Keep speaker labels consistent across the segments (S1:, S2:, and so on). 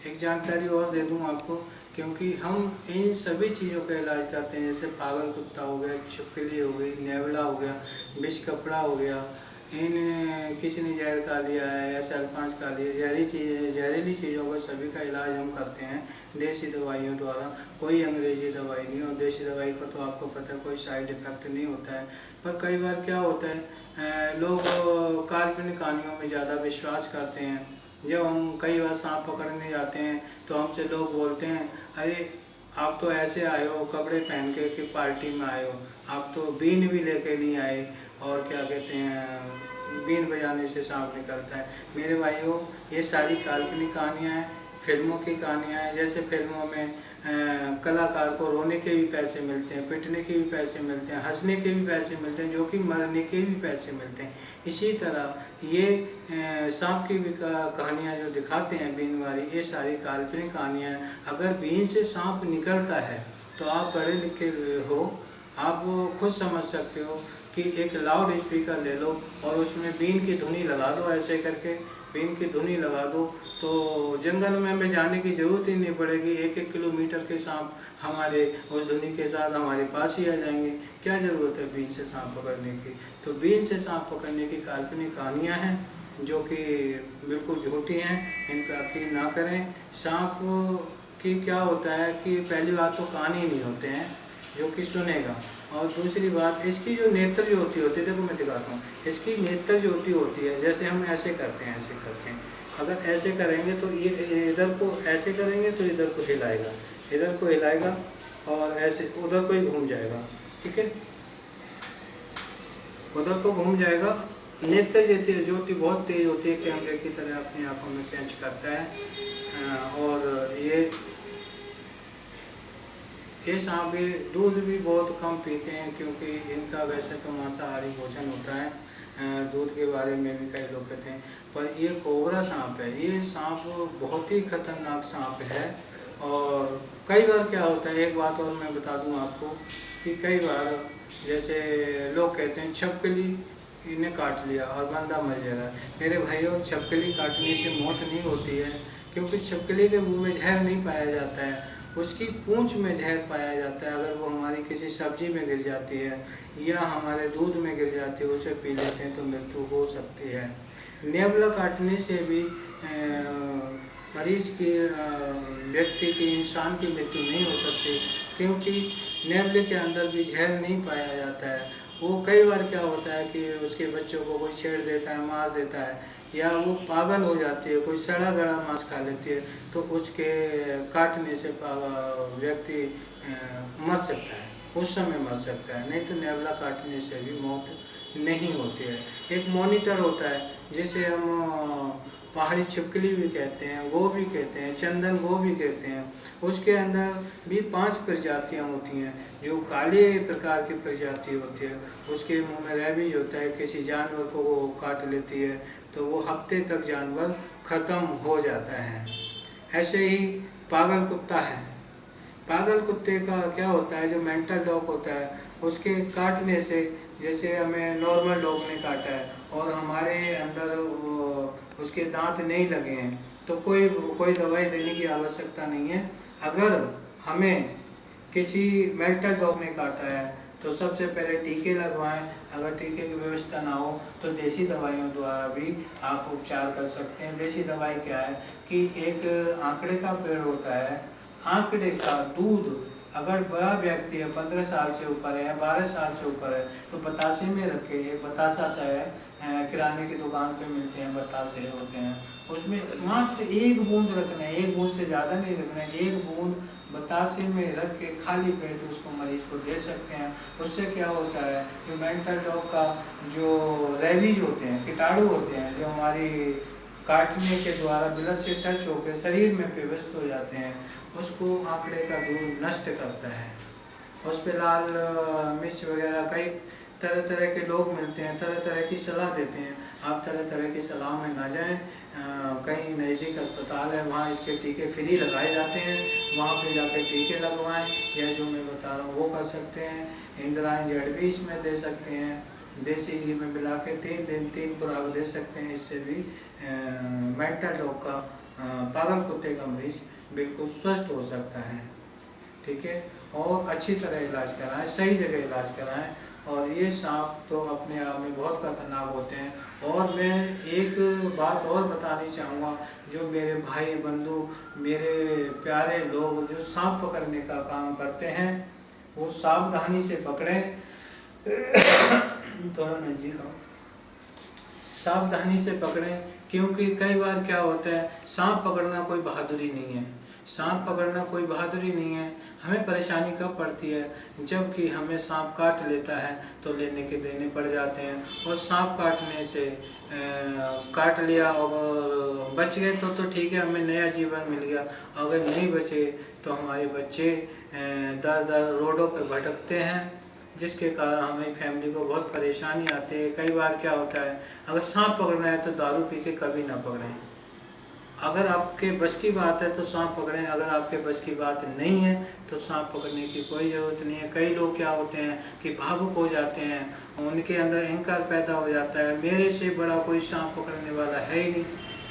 S1: एक जानकारी और दे दूं आपको, क्योंकि हम इन सभी चीज़ों का इलाज करते हैं, जैसे पागल कुत्ता हो गया, छिपकली हो गई, नेवला हो गया, विष कपड़ा हो गया, इन किसी ने जहर खा लिया है या सरपंच खा लिया, जहरीली चीज़ों का सभी का इलाज हम करते हैं देसी दवाइयों द्वारा। कोई अंग्रेजी दवाई नहीं, और देसी दवाई का तो आपको पता है कोई साइड इफ़ेक्ट नहीं होता है। पर कई बार क्या होता है, लोग काल्पनिक कहानियों में ज़्यादा विश्वास करते हैं। जब हम कई बार सांप पकड़ने जाते हैं तो हमसे लोग बोलते हैं, अरे आप तो ऐसे आए हो कपड़े पहन के कि पार्टी में आए हो, आप तो बीन भी लेके नहीं आए, और क्या कहते हैं बीन बजाने से सांप निकलता है। मेरे भाइयों, ये सारी काल्पनिक कहानियाँ हैं, फिल्मों की कहानियाँ हैं। जैसे फिल्मों में कलाकार को रोने के भी पैसे मिलते हैं, पिटने के भी पैसे मिलते हैं, हंसने के भी पैसे मिलते हैं, जो कि मरने के भी पैसे मिलते हैं। इसी तरह ये सांप की भी कहानियाँ जो दिखाते हैं बीन वाली, ये सारी काल्पनिक कहानियाँ हैं। अगर बीन से सांप निकलता है तो आप पढ़े लिखे हो, आप खुद समझ सकते हो कि एक लाउड स्पीकर ले लो और उसमें बीन की धुनी लगा दो, ऐसे करके बीन की धुनी लगा दो, तो जंगल में हमें जाने की ज़रूरत ही नहीं पड़ेगी। 1-1 किलोमीटर के सांप हमारे उस धुनी के साथ हमारे पास ही आ जाएंगे। क्या ज़रूरत है बीन से सांप पकड़ने की? तो बीन से सांप पकड़ने की काल्पनिक कहानियाँ हैं जो कि बिल्कुल झूठी हैं, इन पर यकीन ना करें। सांप की क्या होता है कि पहली बात तो कान ही नहीं होते हैं जो कि सुनेगा, और दूसरी बात इसकी जो नेत्र जो होती है, देखो मैं दिखाता हूँ, इसकी नेत्र जो होती है, जैसे हम ऐसे करते हैं, ऐसे करते हैं, अगर ऐसे करेंगे तो ये इधर को ऐसे करेंगे तो इधर को हिलाएगा, इधर को हिलाएगा, और ऐसे उधर को ही घूम जाएगा, ठीक है, उधर को घूम जाएगा। नेत्र ज्योति बहुत तेज होती है, कैमरे की तरह अपनी आंखों में कैच करता है। और ये सांप भी दूध भी बहुत कम पीते हैं, क्योंकि इनका वैसे तो मांसाहारी भोजन होता है। दूध के बारे में भी कई लोग कहते हैं, पर ये कोबरा सांप है, ये सांप बहुत ही खतरनाक सांप है। और कई बार क्या होता है, एक बात और मैं बता दूं आपको, कि कई बार जैसे लोग कहते हैं छपकली इन्हें काट लिया और बंदा मर जाएगा। मेरे भाइयों, छपकली काटने से मौत नहीं होती है, क्योंकि छिपकली के मुंह में जहर नहीं पाया जाता है, उसकी पूंछ में जहर पाया जाता है। अगर वो हमारी किसी सब्जी में गिर जाती है या हमारे दूध में गिर जाती है, उसे पी लेते हैं तो मृत्यु हो सकती है। नेवला काटने से भी मरीज की, व्यक्ति की, इंसान की मृत्यु नहीं हो सकती, क्योंकि नेवले के अंदर भी जहर नहीं पाया जाता है। वो कई बार क्या होता है कि उसके बच्चों को कोई छेड़ देता है, मार देता है, या वो पागल हो जाती है, कोई सड़ा गला मांस खा लेती है, तो उसके काटने से व्यक्ति मर सकता है, उस समय मर सकता है, नहीं तो नेवला काटने से भी मौत नहीं होती है। एक मॉनिटर होता है जिसे हम पहाड़ी छिपकली भी कहते हैं, गो भी कहते हैं, चंदन गो भी कहते हैं। उसके अंदर भी 5 प्रजातियाँ होती हैं, जो काले प्रकार की प्रजाति होती है। उसके मुंह में रैबीज होता है, किसी जानवर को वो काट लेती है तो वो हफ्ते तक जानवर ख़त्म हो जाता है। ऐसे ही पागल कुत्ता है, पागल कुत्ते का क्या होता है, जो मेंटल डॉग होता है, उसके काटने से, जैसे हमें नॉर्मल डॉग ने काटा है और हमारे अंदर उसके दांत नहीं लगे हैं, तो कोई दवाई देने की आवश्यकता नहीं है। अगर हमें किसी मेंटल डॉग ने काटा है तो सबसे पहले टीके लगवाएं। अगर टीके की व्यवस्था ना हो तो देसी दवाइयों द्वारा भी आप उपचार कर सकते हैं। देसी दवाई क्या है कि एक आंकड़े का पेड़ होता है, आंकड़े का दूध, अगर बड़ा व्यक्ति है, 15 साल से ऊपर है या 12 साल से ऊपर है, तो बतासे में रखे, एक बतासा आता है, किराने की दुकान पे मिलते हैं, बतासे होते हैं, उसमें मात्र 1 बूंद रखना है, 1 बूंद से ज़्यादा नहीं रखना है, 1 बूंद बतासे में रख के खाली पेट उसको मरीज को दे सकते हैं। उससे क्या होता है कि मेंटल डॉग का जो रेबीज होते हैं, कीटाणु होते हैं, जो हमारी काटने के द्वारा ब्लड से टच होकर शरीर में प्रविष्ट हो जाते हैं, उसको आंकड़े का दूध नष्ट करता है। उस पर लाल मिर्च वगैरह, कई तरह तरह के लोग मिलते हैं, तरह तरह की सलाह देते हैं। आप तरह तरह की सलाह में ना जाएं। कहीं नज़दीक अस्पताल है, वहाँ इसके टीके फ्री लगाए जाते हैं, वहाँ पे जाकर टीके लगवाएं, या जो मैं बता रहा हूँ वो कर सकते हैं। इंद्रायण जड़ भी इसमें दे सकते हैं, देसी घी में मिला के 3 दिन 3 खुराक दे सकते हैं। इससे भी मेंटल डॉग का पागल कुत्ते का मरीज बिल्कुल स्वस्थ हो सकता है। ठीक है, और अच्छी तरह इलाज कराएं, सही जगह इलाज कराएं। और ये सांप तो अपने आप में बहुत खतरनाक होते हैं। और मैं एक बात और बतानी चाहूँगा, जो मेरे भाई बंधु, मेरे प्यारे लोग जो सांप पकड़ने का काम करते हैं, वो सावधानी से पकड़ें। थोड़ा नज़दीक आओ। सावधानी से पकड़ें, क्योंकि कई बार क्या होता है, सांप पकड़ना कोई बहादुरी नहीं है। सांप पकड़ना कोई बहादुरी नहीं है। हमें परेशानी कब पड़ती है, जबकि हमें सांप काट लेता है तो लेने के देने पड़ जाते हैं। और सांप काटने से काट लिया और बच गए तो ठीक है, हमें नया जीवन मिल गया। अगर नहीं बचे तो हमारे बच्चे दर दर रोडों पर भटकते हैं, जिसके कारण हमें फैमिली को बहुत परेशानी आती है। कई बार क्या होता है, अगर सांप पकड़ना है तो दारू पी के कभी ना पकड़ें। अगर आपके बस की बात है तो सांप पकड़ें, अगर आपके बस की बात नहीं है तो सांप पकड़ने की कोई ज़रूरत नहीं है। कई लोग क्या होते हैं कि भावुक हो जाते हैं, उनके अंदर अहंकार पैदा हो जाता है, मेरे से बड़ा कोई सांप पकड़ने वाला है ही नहीं,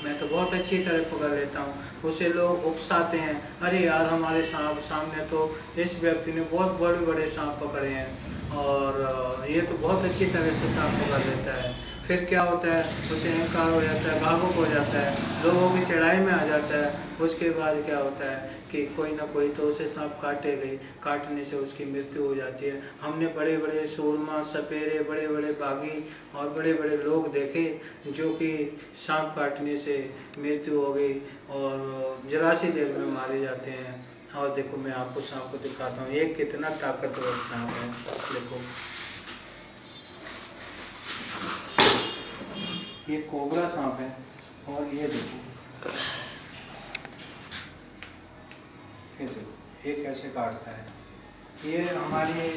S1: मैं तो बहुत अच्छी तरह पकड़ लेता हूँ। उसे लोग उकसाते हैं, अरे यार हमारे सामने तो इस व्यक्ति ने बहुत बड़े बड़े सांप पकड़े हैं और ये तो बहुत अच्छी तरह से सांप पकड़ लेता है। फिर क्या होता है, उसे अहंकार हो जाता है, भावुक हो जाता है, लोगों की चढ़ाई में आ जाता है। उसके बाद क्या होता है कि कोई ना कोई तो उसे सांप काटेगा ही, काटने से उसकी मृत्यु हो जाती है। हमने बड़े बड़े सूरमा, सपेरे, बड़े बड़े बागी और बड़े बड़े लोग देखे जो कि सांप काटने से मृत्यु हो गई और जरा सी देर में मारे जाते हैं। और देखो मैं आपको सांप को दिखाता हूँ, ये कितना ताकतवर सांप है। देखो ये कोबरा सांप है, और ये देखो ये कैसे काटता है। ये हमारी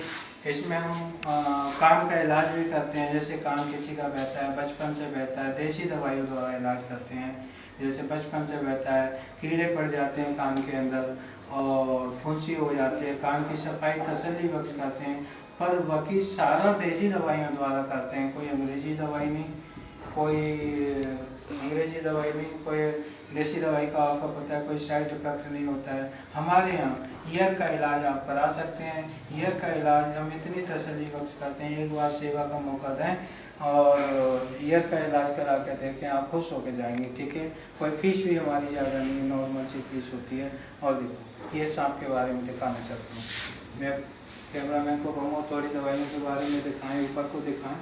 S1: इसमें हम कान का इलाज भी करते हैं। जैसे कान किसी का बहता है, बचपन से बहता है, देसी दवाइयों द्वारा इलाज करते हैं। जैसे बचपन से बहता है, कीड़े पड़ जाते हैं कान के अंदर और फुंसी हो जाती है, कान की सफाई तसल्ली बख्श करते हैं। पर बाकी सारा देसी दवाइयों द्वारा करते हैं, कोई अंग्रेजी दवाई नहीं, कोई देसी दवाई का आपको पता है कोई साइड इफेक्ट नहीं होता है। हमारे यहाँ ईयर का इलाज आप करा सकते हैं। ईयर का इलाज हम इतनी तसल्ली बख्श करते हैं, एक बार सेवा का मौका दें और ईयर का इलाज करा के देखें, आप खुश होकर जाएंगे। ठीक है, कोई फीस भी हमारी ज़्यादा नहीं, नॉर्मल सी फीस होती है। और देखो ये सांप के बारे में दिखाना चाहता हूँ मैं, कैमरामैन को कहूँगा थोड़ी दवाइयों के बारे में दिखाएँ, ऊपर को दिखाएँ।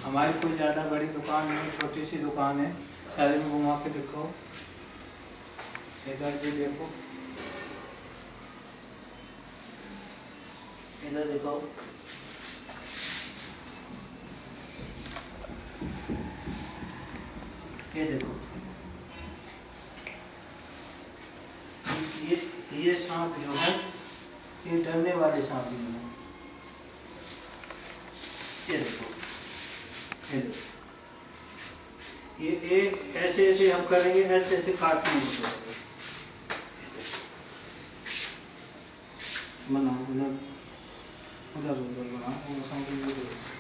S1: हमारी कोई ज़्यादा बड़ी दुकान नहीं, छोटी सी दुकान है। सारे में घुमा के देखो, इधर भी देखो, इधर देखो, ये देखो, ये सांप जो है ये डरने वाले सांप नहीं है। ये देखो, ये देखो, ये ऐसे ऐसे हम करेंगे, ऐसे ऐसे काटने बनाओ, उधर उधर बनाओ।